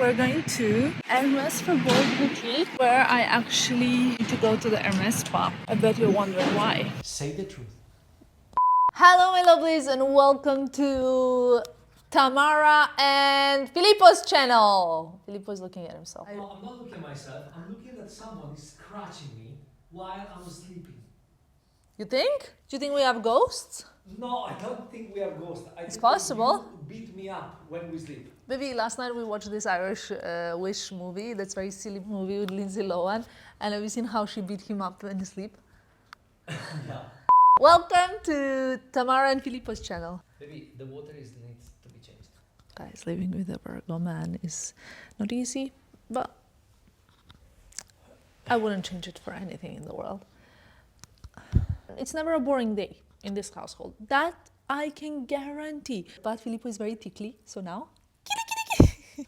we're going to Hermes for Gold Retreat, where I actually need to go to the Hermes Spa. I bet you're wondering why. Say the truth. Hello my lovelies and welcome to Tamara and Filippo's channel. Filippo's looking at himself. No, I'm not looking at myself. I'm looking at someone is scratching me while I'm sleeping. You think? Do you think we have ghosts? No, I don't think we are ghosts. It's possible. You beat me up when we sleep. Baby, last night we watched this Irish Wish movie, that's very silly movie with Lindsay Lohan, and have you seen how she beat him up when he sleep? Yeah. Welcome to Tamara and Filippo's channel. Baby, the water needs to be changed. Guys, living with a Virgo man is not easy, but I wouldn't change it for anything in the world. It's never a boring day in this household. That I can guarantee. But Filippo is very tickly, so now...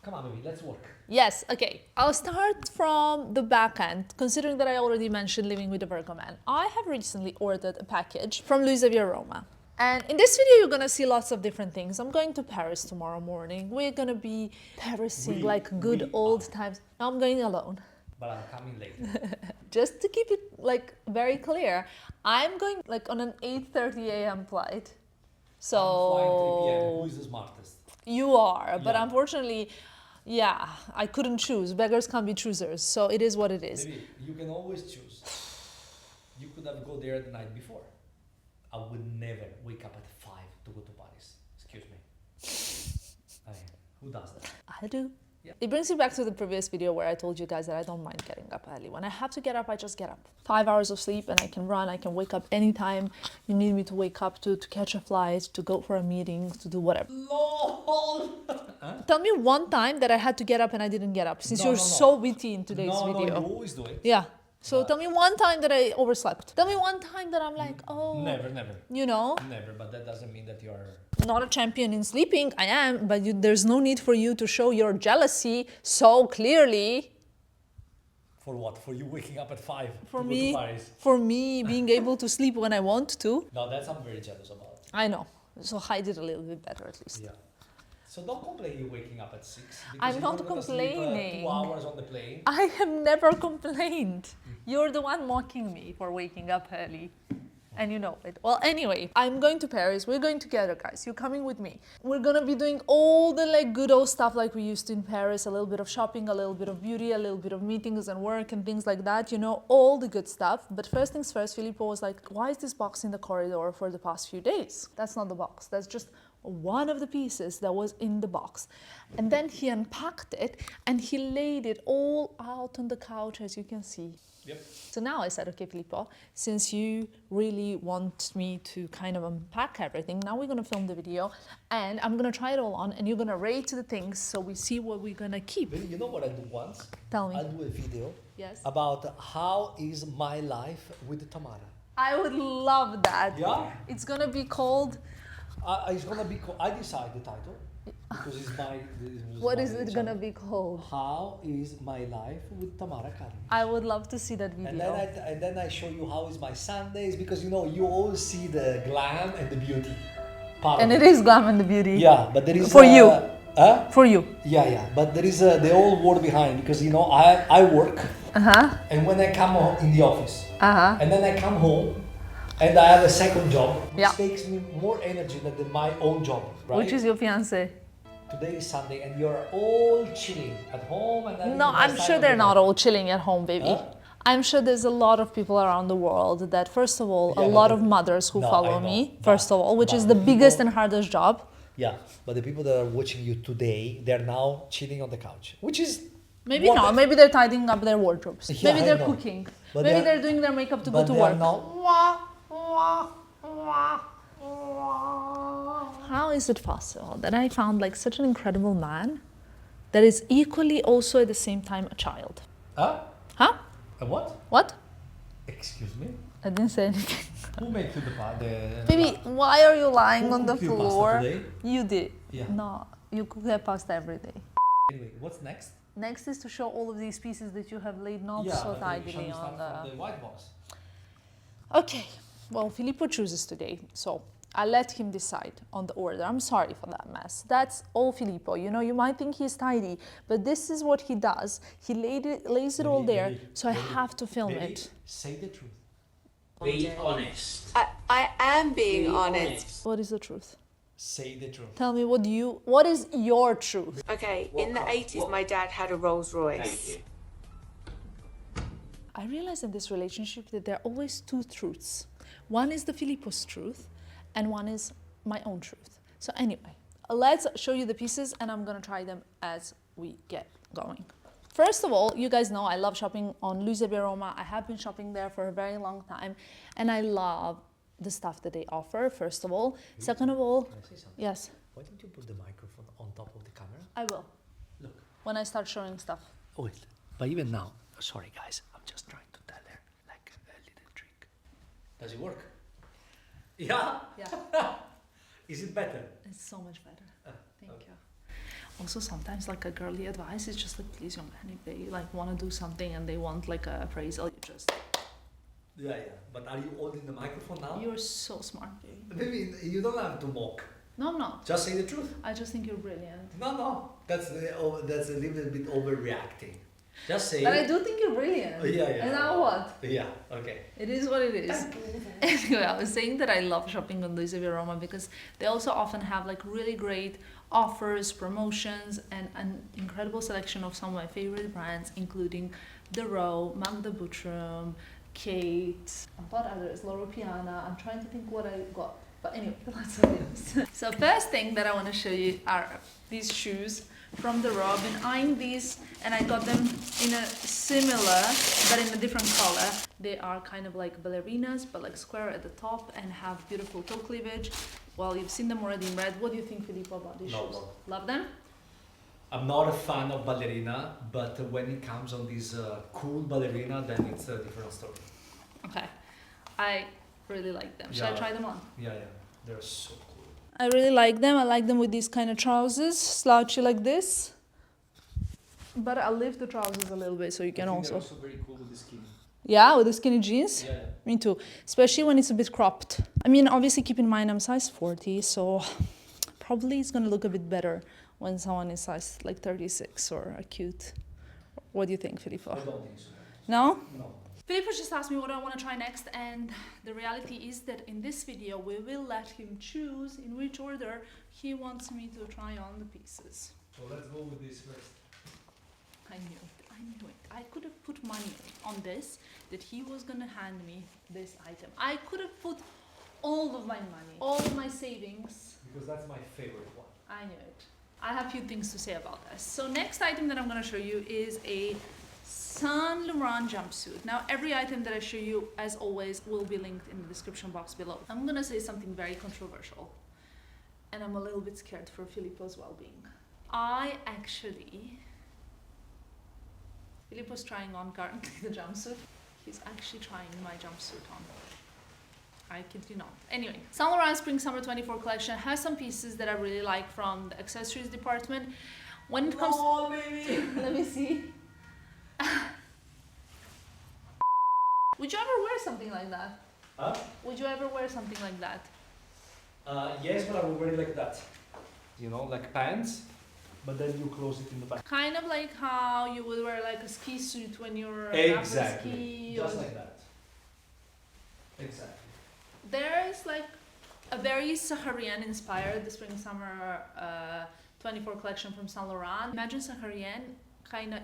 Come on, baby, let's work. Yes, okay. I'll start from the back end, considering that I already mentioned living with a Virgo man. I have recently ordered a package from Luisaviaroma. And in this video, you're gonna see lots of different things. I'm going to Paris tomorrow morning. We're gonna be Parising like good old times. Now I'm going alone. But I'm coming later. Just to keep it like very clear, I'm going like on an 8:30 a.m. flight. So I'm flying 3 p.m. Who is the smartest? You are, but Yeah. unfortunately, yeah, I couldn't choose. Beggars can't be choosers, so it is what it is. Baby, you can always choose. You could have go there the night before. I would never wake up at 5 to go to Paris. Excuse me. I mean, who does that? I do. Yeah. It brings me back to the previous video where I told you guys that I don't mind getting up early. When I have to get up, I just get up. 5 hours of sleep and I can run, I can wake up anytime you need me to wake up to catch a flight, to go for a meeting, to do whatever. LOL! Tell me one time that I had to get up and I didn't get up, since No, you're no, no. so witty in today's No, video. you always do it. Yeah. So tell me one time that I overslept. Tell me one time that I'm like, oh... Never. You know? Never, but that doesn't mean that you're... Not a champion in sleeping, I am, but there's no need for you to show your jealousy so clearly. For what? For you waking up at 5 For to me, go to Paris? for me being able to sleep when I want to. No, that's I'm very jealous about. I know, so hide it a little bit better at least. Yeah. So don't complain you waking up at 6. I'm not complaining. 2 hours on the plane. I have never complained. You're the one mocking me for waking up early. And you know it. Well, anyway, I'm going to Paris. We're going together, guys. You're coming with me. We're gonna be doing all the like good old stuff like we used to in Paris. A little bit of shopping, a little bit of beauty, a little bit of meetings and work and things like that. You know, all the good stuff. But first things first, Filippo was like, why is this box in the corridor for the past few days? That's not the box. That's just one of the pieces that was in the box. And then he unpacked it and he laid it all out on the couch, as you can see. Yep. So now I said, okay, Filippo, since you really want me to kind of unpack everything, now we're going to film the video and I'm going to try it all on and you're going to rate the things so we see what we're going to keep. Really, you know what I do once? Tell me. I'll do a video Yes. about how is my life with Tamara. I would love that. Yeah? It's going to be called... It's gonna be called, I decide the title because it's my... What is it going to be called? How is my life with Tamara Kalinic. I would love to see that video. And then I show you how is my Sundays because you know you always see the glam and the beauty part. And of it is glam and the beauty. Yeah, but there is For you. Huh? For you. Yeah, but there is the whole world behind because you know I work and when I come home in the office and then I come home and I have a second job which takes me more energy than my own job, right? Which is your fiancé? Today is Sunday and you're all chilling at home and No, I'm sure they're not all chilling at home, baby. Huh? I'm sure there's a lot of people around the world that, first of all, Yeah, a but lot of mothers who No, follow I know. me, No, first of all, which but is the people- biggest and hardest job. Yeah, but the people that are watching you today, they're now chilling on the couch, which is Maybe what not. Maybe they're tidying up their wardrobes. Yeah, Maybe I they're know. cooking. But Maybe they're- they're doing their makeup to go but to they work. are not. How is it possible that I found like such an incredible man that is equally also at the same time a child? Huh? Huh? A what? What? Excuse me? I didn't say anything. Who made you the Baby, why are you lying Who on the cooked you pasta floor? today? You did. Yeah. No, you cook that pasta every day. Anyway, what's next? Next is to show all of these pieces that you have laid not so but shall tidily we on start from the... the white box. Okay, well, Filippo chooses today, so I let him decide on the order. I'm sorry for that mess. That's all Filippo. You know, you might think he's tidy, but this is what he does. He lays it all there, so I have to film it. Say the truth. Be honest. I am being honest. What is the truth? Say the truth. Tell me what is your truth? Okay, in the 80s, my dad had a Rolls Royce. Thank you. I realize in this relationship that there are always two truths. One is the Filippo's truth, and one is my own truth. So anyway, let's show you the pieces, and I'm gonna try them as we get going. First of all, you guys know I love shopping on Luisaviaroma. I have been shopping there for a very long time, and I love the stuff that they offer, first of all. Second of all, Can I say something? yes, Why don't you put the microphone on top of the camera? I will, Look. when I start showing stuff. Oh, wait. But even now, sorry guys, I'm just trying to tell her like a little trick. Does it work? Yeah? Yeah, Is it better? it's so much better. Thank you. Also, sometimes like a girly advice is just like, please, young man, if they like want to do something and they want like a appraisal, you just... Yeah. But are you holding the microphone now? You're so smart, baby. Maybe you don't have to mock. No, I'm not. Just say the truth. I just think you're brilliant. No. That's a little bit overreacting. Just say But I it. do think you're brilliant. Yeah. And now what? Yeah, okay. It is what it is. Anyway, I was saying that I love shopping on Luisaviaroma because they also often have like really great offers, promotions, and an incredible selection of some of my favorite brands, including The Row, Magda Buttram, Kate, what others, Loro Piana. I'm trying to think what I got. But anyway, lots of things. So first thing that I want to show you are these shoes from The Row. I've been eyeing these and I got them in a similar but in a different color. They are kind of like ballerinas but like square at the top and have beautiful toe cleavage. Well, you've seen them already in red. What do you think, Filippo, about these shoes? Love them? I'm not a fan of ballerina, but when it comes on this cool ballerina, then it's a different story. Okay. I really like them. Should I Yeah. try them on? Yeah, they're so cool. I really like them. I like them with these kind of trousers, slouchy like this. But I'll lift the trousers a little bit so you can also... They're also very cool with the skin. Yeah, with the skinny jeans? Yeah. Me too. Especially when it's a bit cropped. I mean, obviously keep in mind I'm size 40, so probably it's gonna look a bit better when someone is size like 36 or a cute. What do you think, Filippo? I don't think so. No? No. Filippo just asked me what I want to try next, and the reality is that in this video we will let him choose in which order he wants me to try on the pieces. So let's go with this first. I knew it. I could have put money on this, that he was gonna hand me this item. I could have put all of my money, all of my savings. Because that's my favorite one. I knew it. I have a few things to say about this. So next item that I'm gonna show you is a Saint Laurent jumpsuit. Now every item that I show you, as always, will be linked in the description box below. I'm gonna say something very controversial, and I'm a little bit scared for Filippo's well-being. Filippo's trying on currently the jumpsuit. He's actually trying my jumpsuit on. I kid you not. Anyway, Saint Laurent Spring Summer 24 collection has some pieces that I really like from the accessories department. When it comes baby! let me see. Would you ever wear something like that? Huh? Would you ever wear something like that? Yes, but I will wear it like that. You know, like pants, but then you close it in the back. Kind of like how you would wear like a ski suit when you're Exactly. ski. Just like that. Exactly. There is like a very Saharian inspired the spring summer 24 collection from Saint Laurent. Imagine Saharian kind of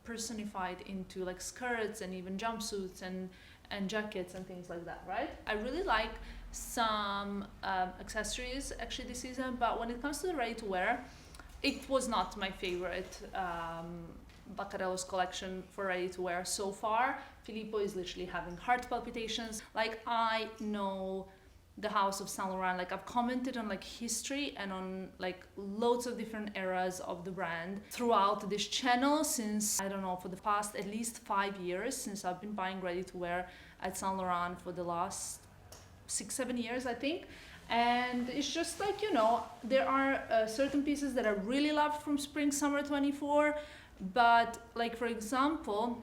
personified into like skirts and even jumpsuits and jackets and things like that, right? I really like some accessories actually this season, but when it comes to the ready to wear, it was not my favorite Baccarello's collection for ready to wear so far. Filippo is literally having heart palpitations. Like, I know the house of Saint Laurent, like I've commented on like history and on like loads of different eras of the brand throughout this channel since, I don't know, for the past at least 5 years, since I've been buying ready to wear at Saint Laurent for the last 6-7 years, I think. And it's just like, you know, there are certain pieces that I really love from spring summer 24, but like, for example,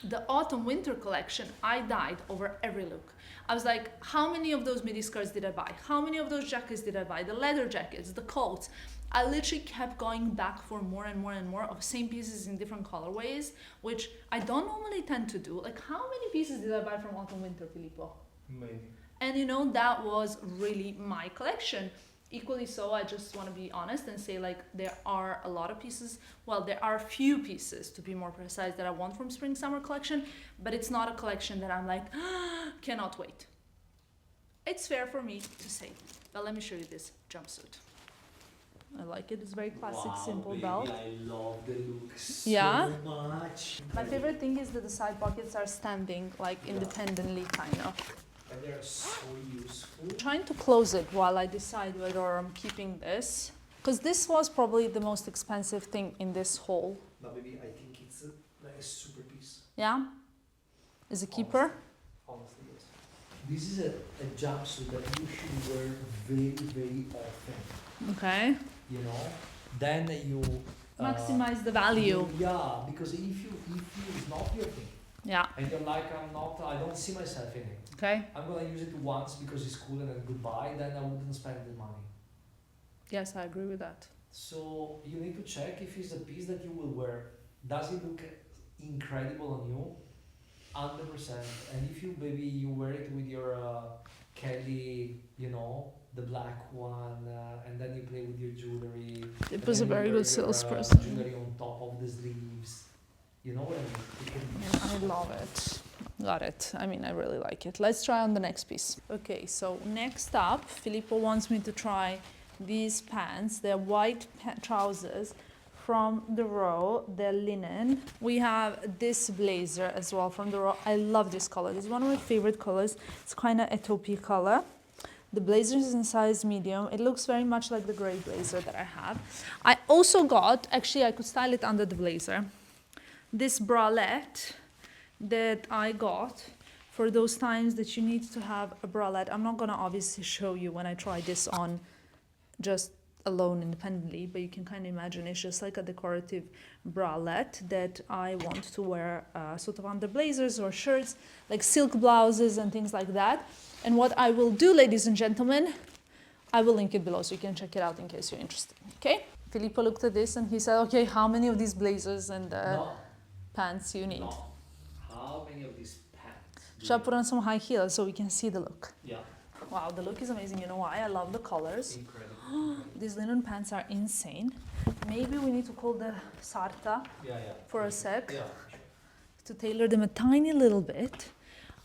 The autumn-winter collection, I died over every look. I was like, how many of those midi skirts did I buy? How many of those jackets did I buy? The leather jackets, the coats. I literally kept going back for more and more and more of same pieces in different colorways, which I don't normally tend to do. Like, how many pieces did I buy from autumn-winter, Filippo? Maybe. And you know, that was really my collection. Equally so, I just want to be honest and say, like, there are a lot of pieces, well, there are a few pieces to be more precise that I want from spring summer collection, but it's not a collection that I'm like, cannot wait. It's fair for me to say. But let me show you this jumpsuit. I like it. It's very classic, simple baby, belt. I love the look so much. My favorite thing is that the side pockets are standing like independently, kind of. And they're so useful. I'm trying to close it while I decide whether I'm keeping this, because this was probably the most expensive thing in this haul. But baby, I think it's a super piece. Yeah? Is a keeper? Honestly, yes. This is a jumpsuit that you should wear very, very often. Okay. You know? Then you Maximize the value. Yeah, because if you it's not your thing. Yeah. And you're like, I don't see myself in it. Okay. I'm gonna use it once because it's cool and then goodbye, then I wouldn't spend the money. Yes, I agree with that. So you need to check if it's a piece that you will wear. Does it look incredible on you? 100%. And if you wear it with your Kelly, you know, the black one, and then you play with your jewellery. It was a then you very wear good your, salesperson. Jewellery on top of the sleeves. You know what I mean? It can be I love it. Got it. I mean, I really like it. Let's try on the next piece. Okay, so next up, Filippo wants me to try these pants. They're white trousers from the Row. They're linen. We have this blazer as well from the Row. I love this color. This is one of my favorite colors. It's kind of a taupey color. The blazer is in size medium. It looks very much like the gray blazer that I have. I also got, actually I could style it under the blazer, this bralette that I got for those times that you need to have a bralette. I'm not gonna obviously show you when I try this on just alone independently, but you can kind of imagine it's just like a decorative bralette that I want to wear sort of under blazers or shirts, like silk blouses and things like that. And what I will do, ladies and gentlemen, I will link it below so you can check it out in case you're interested, okay? Filippo looked at this and he said, okay, how many of these blazers and pants you need? No. How many of these pants? Shall I put on some high heels so we can see the look? Yeah. Wow, the look is amazing. You know why? I love the colors. Incredible. These linen pants are insane. Maybe we need to call the Sarta for a sec to tailor them a tiny little bit.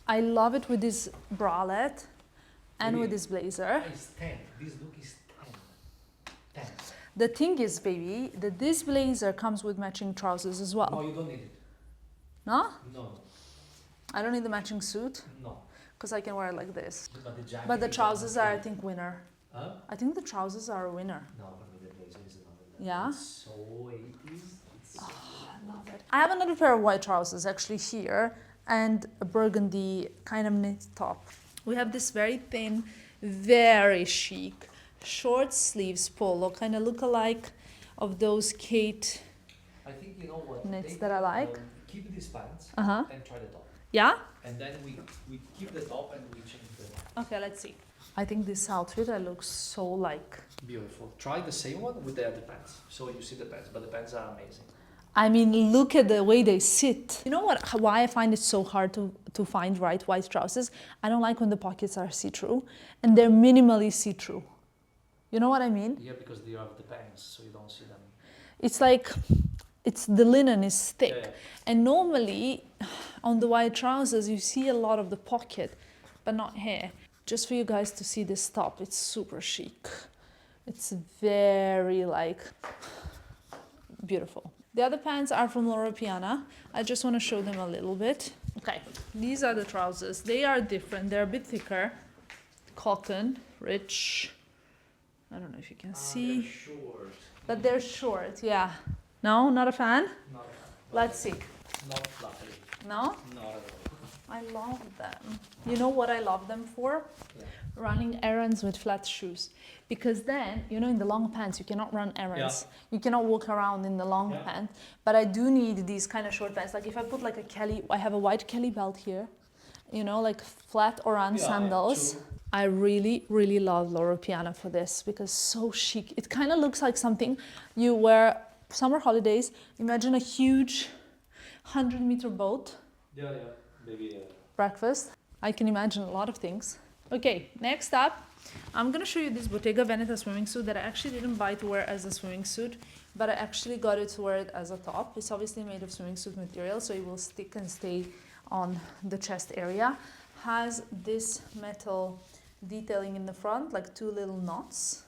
I love it with this bralette and with this blazer. It's 10. This look is 10. 10. The thing is, baby, that this blazer comes with matching trousers as well. No, you don't need it. No? No. I don't need the matching suit No. because I can wear it like this. But the jacket. But the trousers are, I think, winner. Huh? I think the trousers are a winner. No, but the blazer is another level. Yeah? It's so 80s. It's so I love it. I have another pair of white trousers actually here and a burgundy kind of knit top. We have this very thin, very chic, short sleeves polo, kind of look alike of those Kate I think you know what. knits that I like. Keep these pants Uh-huh. and try the top. Yeah? And then we keep the top and we change the. Okay, let's see. I think this outfit I look so like. Beautiful. Try the same one with the other pants. So you see the pants, but the pants are amazing. I mean, look at the way they sit. You know what? Why I find it so hard to find right white trousers? I don't like when the pockets are see-through and they're minimally see-through. You know what I mean? Yeah, because you have the pants, so you don't see them. It's like, the linen is thick. Yeah. And normally on the white trousers, you see a lot of the pocket, but not here. Just for you guys to see this top, it's super chic. It's very like beautiful. The other pants are from Loro Piana. I just want to show them a little bit. Okay, these are the trousers. They are different. They're a bit thicker. Cotton, rich. I don't know if you can see. They're short. But they're short, yeah. No, not a fan? Not Let's see. Not fluffy. No? Not at I love them. You know what I love them for? Yeah. Running errands with flat shoes. Because then, you know, in the long pants, you cannot run errands. You cannot walk around in the long pants. But I do need these kind of short pants. Like if I put like a Kelly, I have a white Kelly belt here, you know, like flat or round sandals. True. I really, really love Loro Piana for this because so chic. It kind of looks like something you wear summer holidays. Imagine a huge 100-meter boat. Yeah, maybe. Breakfast. I can imagine a lot of things. Okay, next up, I'm gonna show you this Bottega Veneta swimming suit that I actually didn't buy to wear as a swimming suit, but I actually got it to wear it as a top. It's obviously made of swimming suit material, so it will stick and stay on the chest area. Has this metal detailing in the front, like 2 little knots,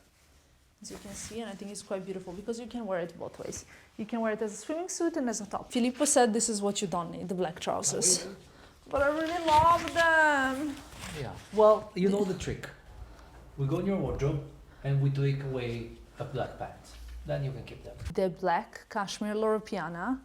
as you can see, and I think it's quite beautiful because you can wear it both ways. You can wear it as a swimming suit and as a top. Filippo said this is what you don't need, the black trousers. But I really love them. Yeah. Well, you know the trick. We go in your wardrobe and we take away a black pants. Then you can keep them. The black cashmere Loro Piana,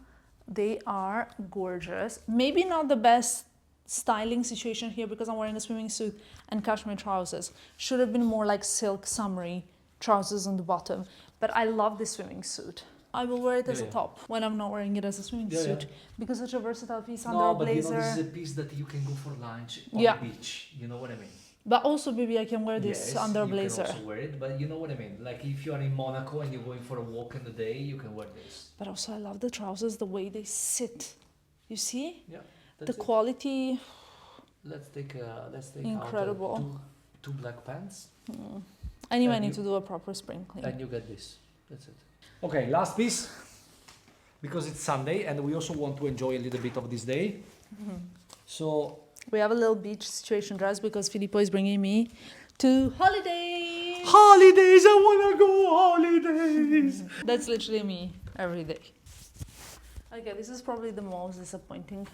they are gorgeous. Maybe not the best styling situation here because I'm wearing a swimming suit and cashmere trousers. Should have been more like silk summery trousers on the bottom. But I love this swimming suit. I will wear it as a top when I'm not wearing it as a swimming suit because such a versatile piece under a blazer. No, but you know, this is a piece that you can go for lunch on the beach. You know what I mean? But also, baby, I can wear this under a blazer. You can also wear it, but you know what I mean? Like if you are in Monaco and you're going for a walk in the day, you can wear this. But also, I love the trousers, the way they sit. You see? Yeah. The quality. Let's take incredible. Out two black pants. Anyway, I need to do a proper spring clean. And you get this. That's it. Okay, last piece. Because it's Sunday and we also want to enjoy a little bit of this day. So we have a little beach situation dress because Filippo is bringing me to holidays. Holidays, I wanna go holidays. That's literally me every day. Okay, this is probably the most disappointing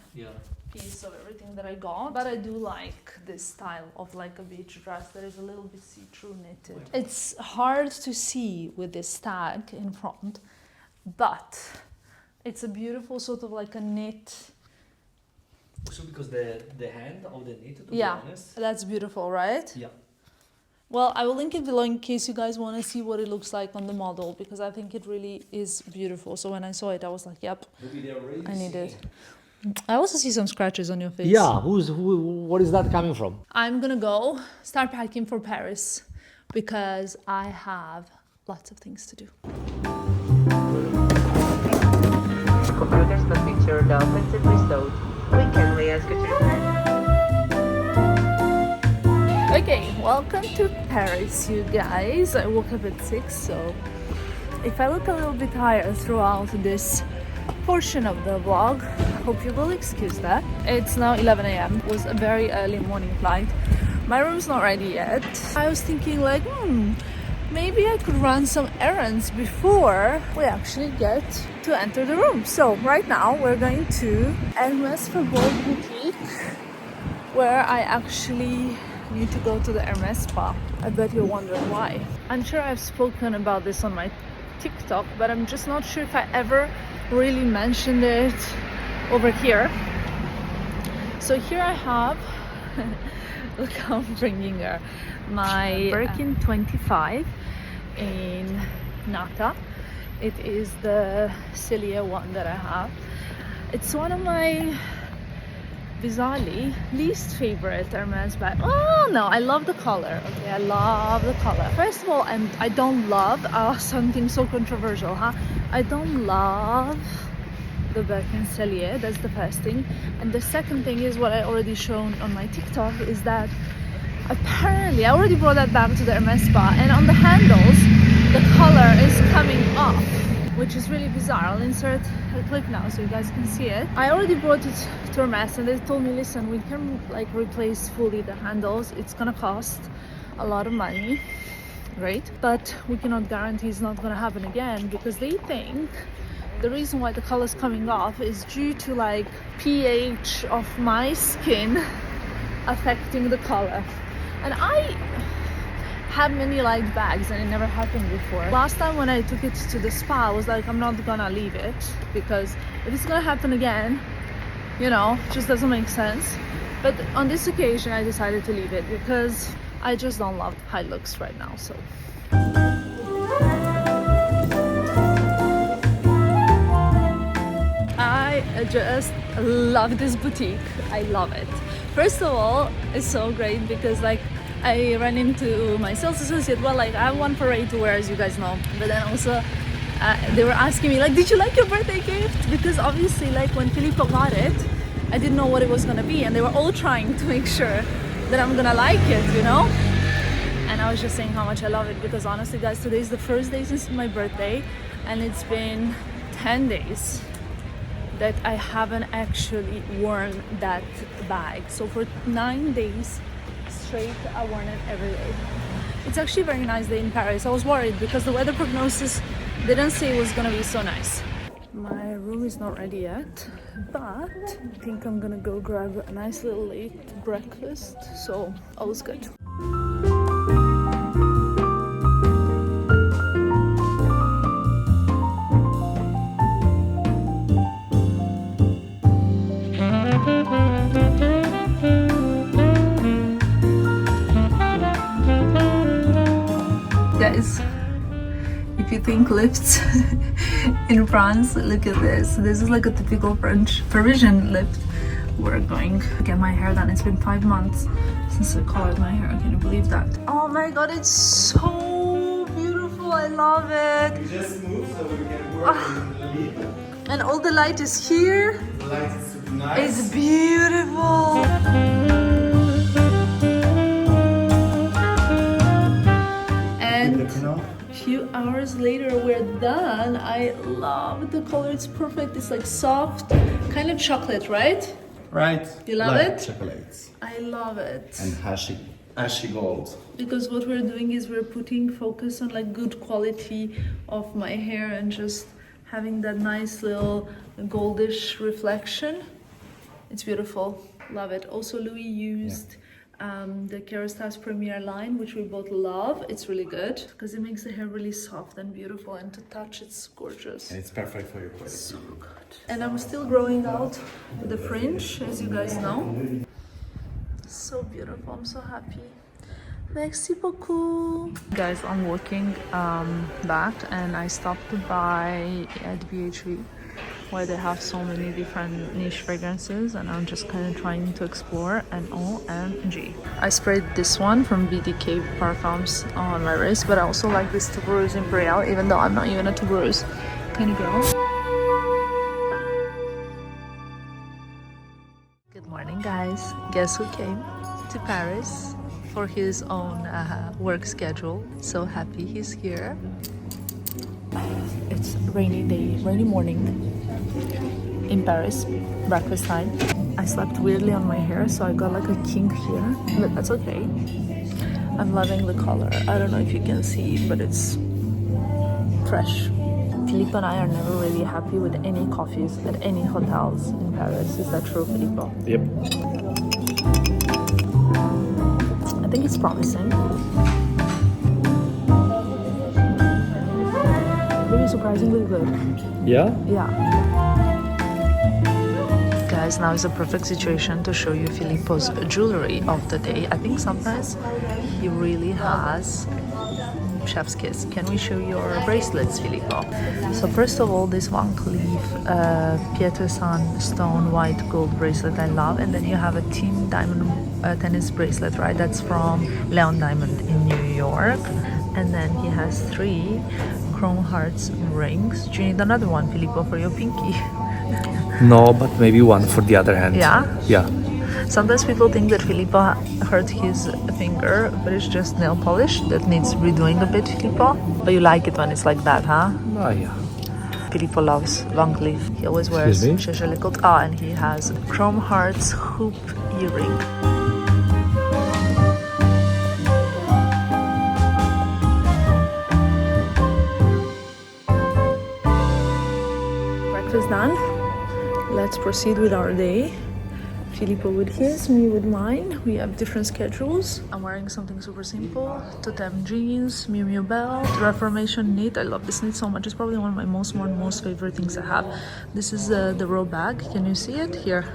piece of everything that I got. But I do like this style of like a beach dress that is a little bit see-through knitted. It's hard to see with this tag in front, but it's a beautiful sort of like a knit. Also because the hand of the knit, to be honest. That's beautiful, right? Yeah. Well, I will link it below in case you guys want to see what it looks like on the model because I think it really is beautiful. So when I saw it, I was like, yep, I need it. I also see some scratches on your face. Yeah, what is that coming from? I'm gonna go start packing for Paris because I have lots of things to do. Computers not featured the offensive result. We can ask you to return. Okay, welcome to Paris, you guys. I woke up at 6, so if I look a little bit tired throughout this portion of the vlog, hope you will excuse that. It's now 11 a.m. It was a very early morning flight. My room's not ready yet. I was thinking like, maybe I could run some errands before we actually get to enter the room. So right now we're going to Hermes Spa boutique, where I actually need to go to the Hermes Spa. I bet you're wondering why. I'm sure I've spoken about this on my TikTok, but I'm just not sure if I ever really mentioned it over here. So here I have, look how I'm bringing her, my Birkin 25 in Nata. It is the sillier one that I have. It's one of my bizarrely least favorite Hermes bag. Oh no, I love the color. Okay, I love the color. First of all, I don't love something so controversial, huh? I don't love the Birkin Cellier. That's the first thing. And the second thing is what I already shown on my TikTok is that apparently I already brought that back to the Hermes Spa, and on the handles the color is coming off, which is really bizarre. I'll insert a clip now so you guys can see it. I already brought it to Hermes and they told me, listen, we can like replace fully the handles. It's gonna cost a lot of money, right? But we cannot guarantee it's not gonna happen again because they think the reason why the color is coming off is due to like pH of my skin affecting the color. And I have many light bags and it never happened before. Last time when I took it to the spa, I was like, I'm not gonna leave it because if it's gonna happen again, You know, just doesn't make sense. But on this occasion, I decided to leave it because I just don't love how it looks right now. So. I just love this boutique. I love it. First of all, it's so great because like I ran into my sales associate. Well, like I have one parade to wear, as you guys know. But then also they were asking me like, did you like your birthday gift? Because obviously like when Filippo got it, I didn't know what it was gonna be, and they were all trying to make sure that I'm gonna like it, you know? And I was just saying how much I love it because honestly guys, today is the first day since my birthday and it's been 10 days that I haven't actually worn that bag. So for 9 days straight, I worn it every day. It's actually a very nice day in Paris. I was worried because the weather prognosis didn't say it was gonna be so nice. My room is not ready yet, but I think I'm gonna go grab a nice little late breakfast. So all's good. Guys, if you think lifts in France, look at this. This is like a typical Parisian lift. We're going to get my hair done. It's been 5 months since I colored my hair. Can you believe that? Oh my god, it's so beautiful. I love it. We just moved so we can work in the lead. And all the light is here. The light is super nice. It's beautiful. And a few hours later we're done. I love the color. It's perfect. It's like soft, kind of chocolate, right? Right. You love like it? Chocolates. I love it. And ashy gold. Because what we're doing is we're putting focus on like good quality of my hair and just having that nice little goldish reflection. It's beautiful. Love it. Also Louis used the Hearst Premier line, which we both love. It's really good because it makes the hair really soft and beautiful, and to touch it's gorgeous. And it's perfect for your quality. So good. And I'm still growing out the fringe, as you guys know. So beautiful. I'm so happy. Merci beaucoup. Guys, I'm walking back and I stopped by at BHV where they have so many different niche fragrances, and I'm just kind of trying to explore, and OMG. I sprayed this one from BDK Perfumes on my wrist, but I also like this Tuberose Imperial, even though I'm not even a Tuberose kind of girl. Good morning guys. Guess who came to Paris for his own work schedule? So happy he's here. It's rainy day, rainy morning in Paris, breakfast time. I slept weirdly on my hair, so I got like a kink here, but that's okay. I'm loving the color. I don't know if you can see, but it's fresh. Filippo and I are never really happy with any coffees at any hotels in Paris. Is that true, Filippo? Yep. I think it's promising. Really surprisingly good. Yeah? Yeah. Guys, now is a perfect situation to show you Filippo's jewelry of the day. I think sometimes he really has chef's kiss. Can we show your bracelets, Filippo? So first of all, this Van Cleef Pietersan stone white gold bracelet I love, and then you have a Team Diamond tennis bracelet, right? That's from Leon Diamond in New York. And then he has 3 chrome hearts rings. Do you need another one, Filippo, for your pinky? No, but maybe one for the other hand. Yeah? Yeah. Sometimes people think that Filippo hurt his finger, but it's just nail polish that needs redoing a bit, Filippo. But you like it when it's like that, huh? Oh, yeah. Filippo loves Van Cleef. He always wears Cherche Cote. Ah, and he has chrome hearts hoop earring. Breakfast done. Let's proceed with our day. Filippo with his, me with mine. We have different schedules. I'm wearing something super simple. Totem jeans, Miu Miu belt, Reformation knit. I love this knit so much. It's probably one of my most favorite things I have. This is the Row bag. Can you see it? Here.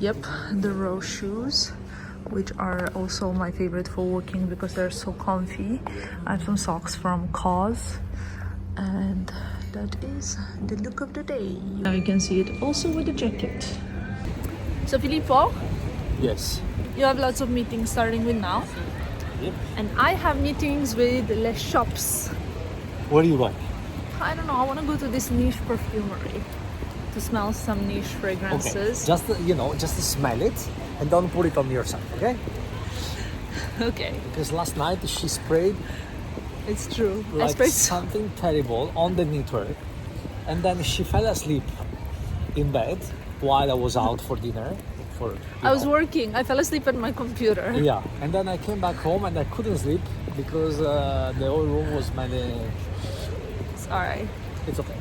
Yep, the Row shoes, which are also my favorite for walking because they're so comfy. I have some socks from COS. And that is the look of the day. Now you can see it also with the jacket. So Filippo, Yes. you have lots of meetings starting with now. Yep. And I have meetings with les shops. Where are you going? I don't know, I want to go to this niche perfumery to smell some niche fragrances. Just just smell it and don't put it on yourself, okay? Okay, Because last night she sprayed it's true. I like sprayed something terrible on the knitwear, and then she fell asleep in bed while I was out for dinner. I was working. I fell asleep at my computer. Yeah, and then I came back home and I couldn't sleep because the whole room was smelling. It's alright. It's okay,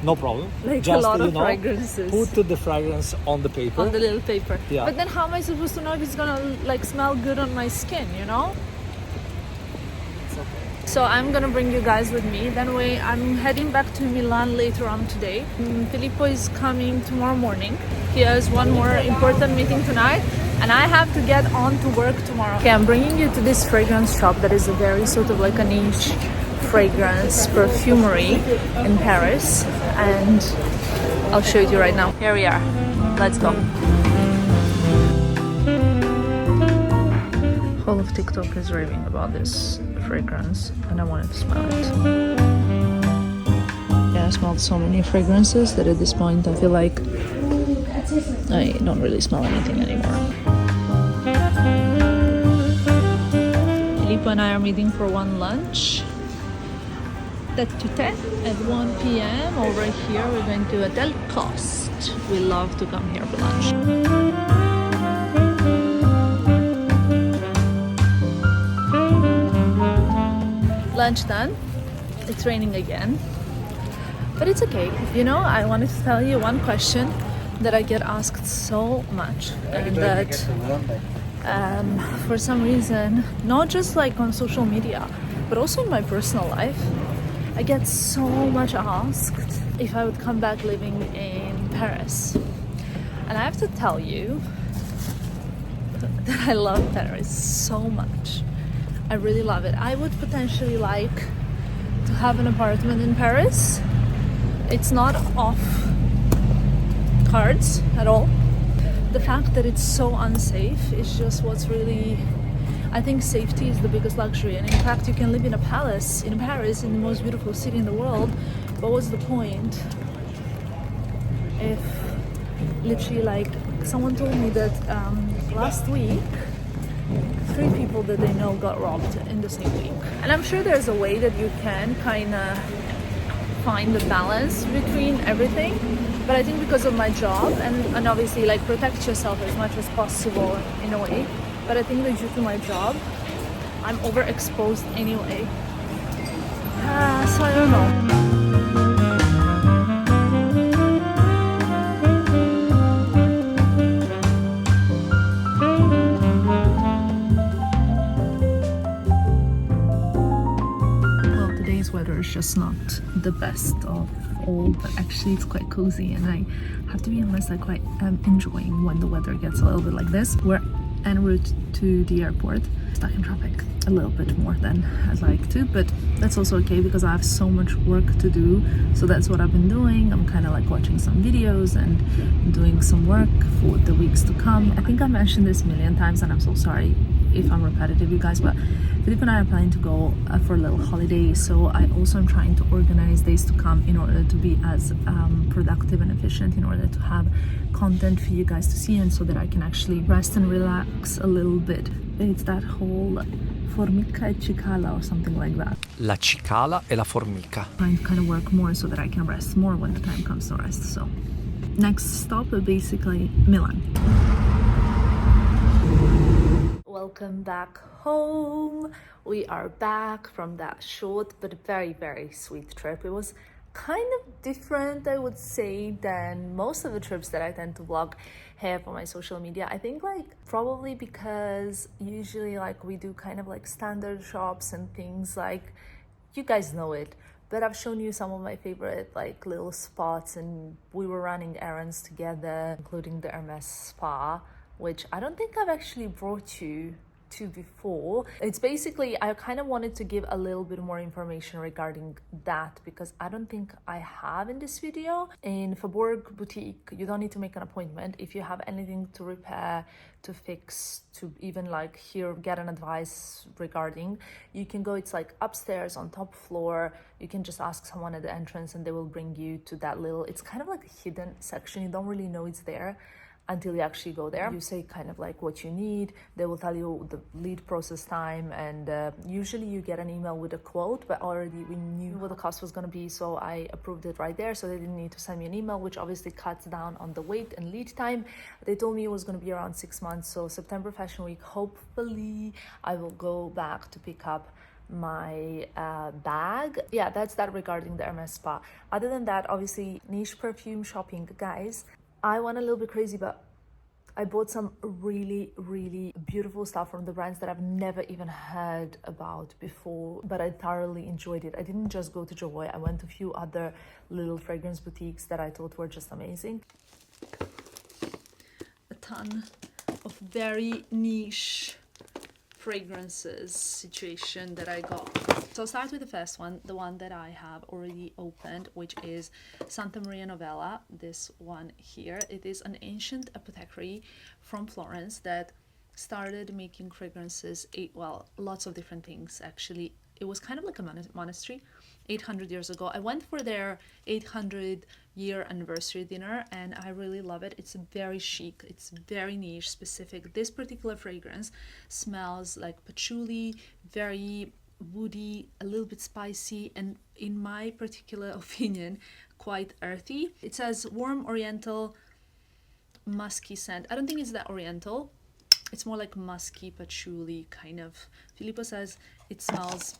no problem. Like Just, a lot of fragrances. Put the fragrance on the paper. On the little paper. Yeah. But then how am I supposed to know if it's gonna like smell good on my skin, you know? It's okay. So I'm gonna bring you guys with me. That way I'm heading back to Milan later on today. Filippo is coming tomorrow morning. He has one more important meeting tonight and I have to get on to work tomorrow. Okay, I'm bringing you to this fragrance shop that is a very sort of like a niche fragrance perfumery in Paris, and I'll show it you right now. Here we are. Let's go. All of TikTok is raving about this fragrance and I wanted to smell it. Yeah, I smelled so many fragrances that at this point I feel like I don't really smell anything anymore. Filippo and I are meeting for one lunch. Tête to tête at 1 p.m. Over here we're going to Hotel Cost. We love to come here for lunch. Lunch done. It's raining again, but it's okay. You know, I wanted to tell you one question that I get asked so much, and that for some reason, not just like on social media, but also in my personal life, I get so much asked if I would come back living in Paris. And I have to tell you that I love Paris so much. I really love it. I would potentially like to have an apartment in Paris. It's not off cards at all. The fact that it's so unsafe is just what's really... I think safety is the biggest luxury, and in fact you can live in a palace in Paris, in the most beautiful city in the world, but what's the point if literally, like, someone told me that last week 3 people that they know got robbed in the same week. And I'm sure there's a way that you can kind of find the balance between everything, but I think because of my job and obviously like protect yourself as much as possible in a way, but I think that due to my job I'm overexposed anyway, so I don't know. Weather is just not the best of all, but actually it's quite cozy, and I have to be honest, I quite am enjoying when the weather gets a little bit like this. We're en route to the airport, stuck in traffic a little bit more than I'd like to, but that's also okay because I have so much work to do, so that's what I've been doing. I'm kind of like watching some videos and doing some work for the weeks to come. I think I mentioned this a million times and I'm so sorry if I'm repetitive, you guys, but Filippo and I are planning to go for a little holiday, so I also am trying to organize days to come in order to be as productive and efficient, in order to have content for you guys to see, and so that I can actually rest and relax a little bit. It's that whole formica e cicala or something like that. La cicala e la formica. Trying to kind of work more so that I can rest more when the time comes to rest. So next stop basically Milan. Welcome back home. We are back from that short but very, very sweet trip. It was kind of different, I would say, than most of the trips that I tend to vlog have on my social media. I think like probably because usually like we do kind of like standard shops and things, like you guys know it, but I've shown you some of my favorite like little spots, and we were running errands together, including the Hermes Spa, which I don't think I've actually brought you to before. It's basically, I kind of wanted to give a little bit more information regarding that because I don't think I have in this video. In Faubourg Boutique, you don't need to make an appointment. If you have anything to repair, to fix, to even like get an advice regarding, you can go, it's like upstairs on top floor. You can just ask someone at the entrance and they will bring you to that little, it's kind of like a hidden section. You don't really know it's there until you actually go there. You say kind of like what you need, they will tell you the lead process time, and usually you get an email with a quote, but already we knew what the cost was going to be, so I approved it right there, so they didn't need to send me an email, which obviously cuts down on the wait and lead time. They told me it was going to be around 6 months, so September Fashion Week, hopefully I will go back to pick up my bag. Yeah, that's that regarding the Hermes Spa. Other than that, obviously niche perfume shopping, guys. I went a little bit crazy, but I bought some really, really beautiful stuff from the brands that I've never even heard about before, but I thoroughly enjoyed it. I didn't just go to Joy, I went to a few other little fragrance boutiques that I thought were just amazing. A ton of very niche fragrances situation that I got. So I'll start with the first one, the one that I have already opened, which is Santa Maria Novella. This one here, it is an ancient apothecary from Florence that started making fragrances, well, lots of different things actually. It was kind of like a monastery 800 years ago. I went for their 800-year anniversary dinner and I really love it. It's very chic, it's very niche specific. This particular fragrance smells like patchouli, very woody, a little bit spicy, and in my particular opinion quite earthy. It says warm oriental musky scent. I don't think it's that oriental, it's more like musky patchouli kind of. Filippo says it smells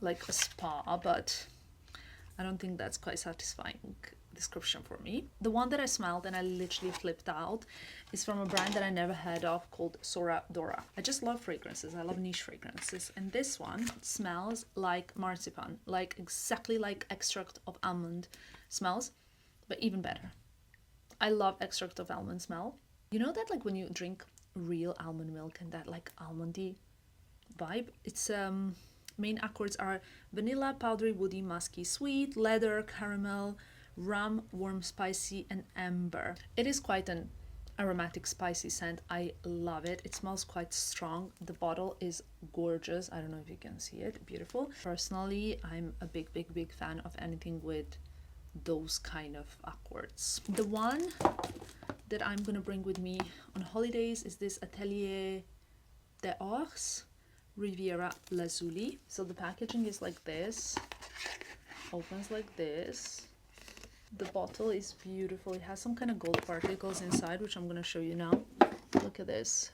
like a spa, but I don't think that's quite satisfying description for me. The one that I smelled and I literally flipped out is from a brand that I never heard of called Sora Dora. I just love fragrances, I love niche fragrances, and this one smells like marzipan, like exactly like extract of almond smells, but even better. I love extract of almond smell. You know that like when you drink real almond milk and that like almondy vibe? It's main accords are vanilla, powdery, woody, musky, sweet, leather, caramel, rum, warm, spicy, and amber. It is quite an aromatic spicy scent. I love it. It smells quite strong. The bottle is gorgeous. I don't know if you can see it. Beautiful. Personally, I'm a big fan of anything with those kind of accords. The one that I'm gonna bring with me on holidays is this Atelier des Ors Riviera Lazuli. So the packaging is like this, opens like this. The bottle is beautiful. It has some kind of gold particles inside, which I'm going to show you now. Look at this.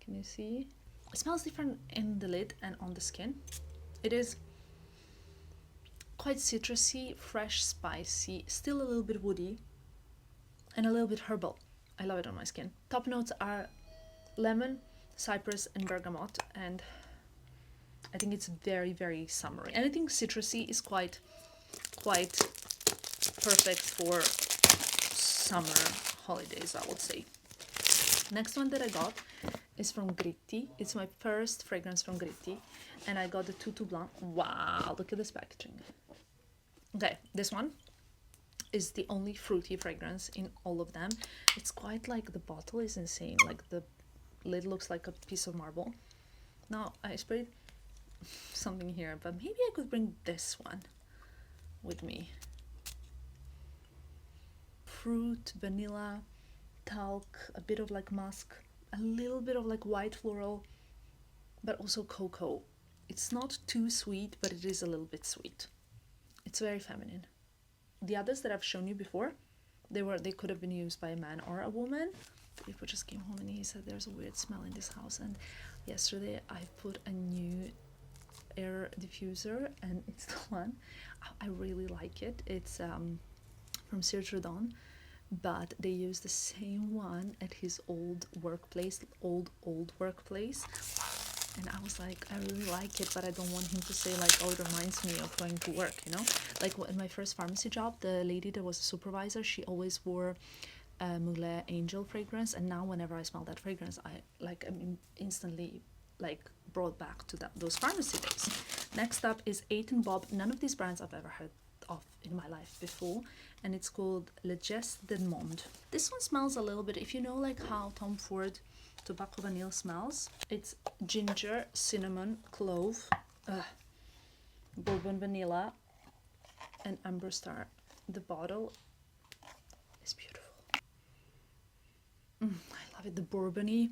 Can you see? It smells different in the lid and on the skin. It is quite citrusy, fresh, spicy, still a little bit woody, and a little bit herbal. I love it on my skin. Top notes are lemon, cypress, and bergamot, and I think it's very summery. Anything citrusy is quite perfect for summer holidays, I would say. Next one that I got is from Gritti. It's my first fragrance from Gritti, and I got the Tutu Blanc. Wow, look at this packaging. Okay, this one is the only fruity fragrance in all of them. It's quite like, the bottle is insane, like the lid looks like a piece of marble. Now I sprayed something here, but maybe I could bring this one with me. Fruit, vanilla, talc, a bit of like musk, a little bit of like white floral, but also cocoa. It's not too sweet, but it is a little bit sweet. It's very feminine. The others that I've shown you before, they could have been used by a man or a woman. Filippo just came home and he said there's a weird smell in this house, and yesterday I put a new air diffuser, and it's the one. I really like it. It's from Sergio, but they use the same one at his old workplace, old workplace. And I was like, I really like it, but I don't want him to say like, oh, it reminds me of going to work, you know? Like in my first pharmacy job, the lady that was a supervisor, she always wore Moulet Angel fragrance, and now whenever I smell that fragrance, I'm instantly like brought back to those pharmacy days. Next up is 8 and Bob. None of these brands I've ever heard of in my life before, and it's called Le Geste du Monde. This one smells a little bit, if you know like how Tom Ford Tobacco Vanille smells, it's ginger, cinnamon, clove, bourbon vanilla, and amber star. The bottle is beautiful. I love it. The bourbony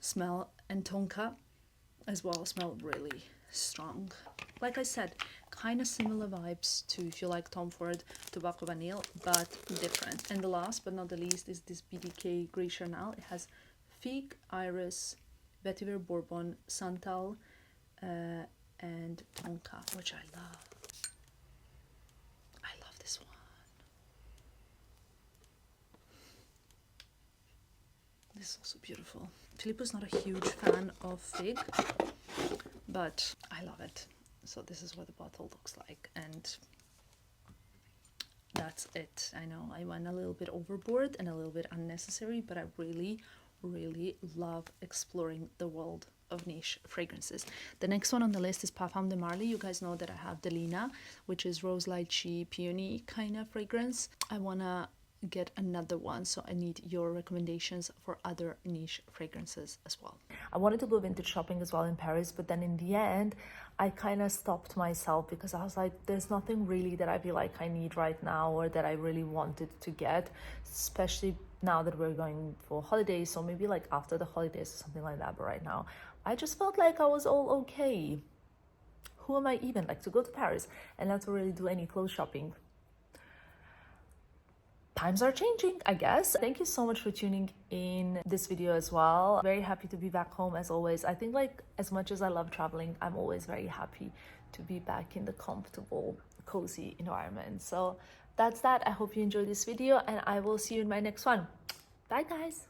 smell and tonka as well smell really strong. Like I said, kind of similar vibes to if you like Tom Ford Tobacco Vanille, but different. And the last but not the least is this BDK Gris Charnel. It has fig, iris, vetiver bourbon, santal, and tonka, which I love. I love this one. This is also beautiful. Filippo's not a huge fan of fig, but I love it. So this is what the bottle looks like, and that's it. I know I went a little bit overboard and a little bit unnecessary, but I really love exploring the world of niche fragrances. The next one on the list is Parfum de Marly. You guys know that I have Delina, which is rose lychee peony kind of fragrance. I wanna get another one, so I need your recommendations for other niche fragrances as well. I wanted to go vintage shopping as well in Paris, but then in the end I kind of stopped myself because I was like, there's nothing really that I feel like I need right now or that I really wanted to get, especially now that we're going for holidays, so maybe like after the holidays or something like that. But right now I just felt like I was all okay. Who am I even like to go to Paris and not to really do any clothes shopping? Times are changing, I guess. Thank you so much for tuning in this video as well. Very happy to be back home as always. I think like as much as I love traveling, I'm always very happy to be back in the comfortable, cozy environment. So that's that. I hope you enjoyed this video and I will see you in my next one. Bye guys.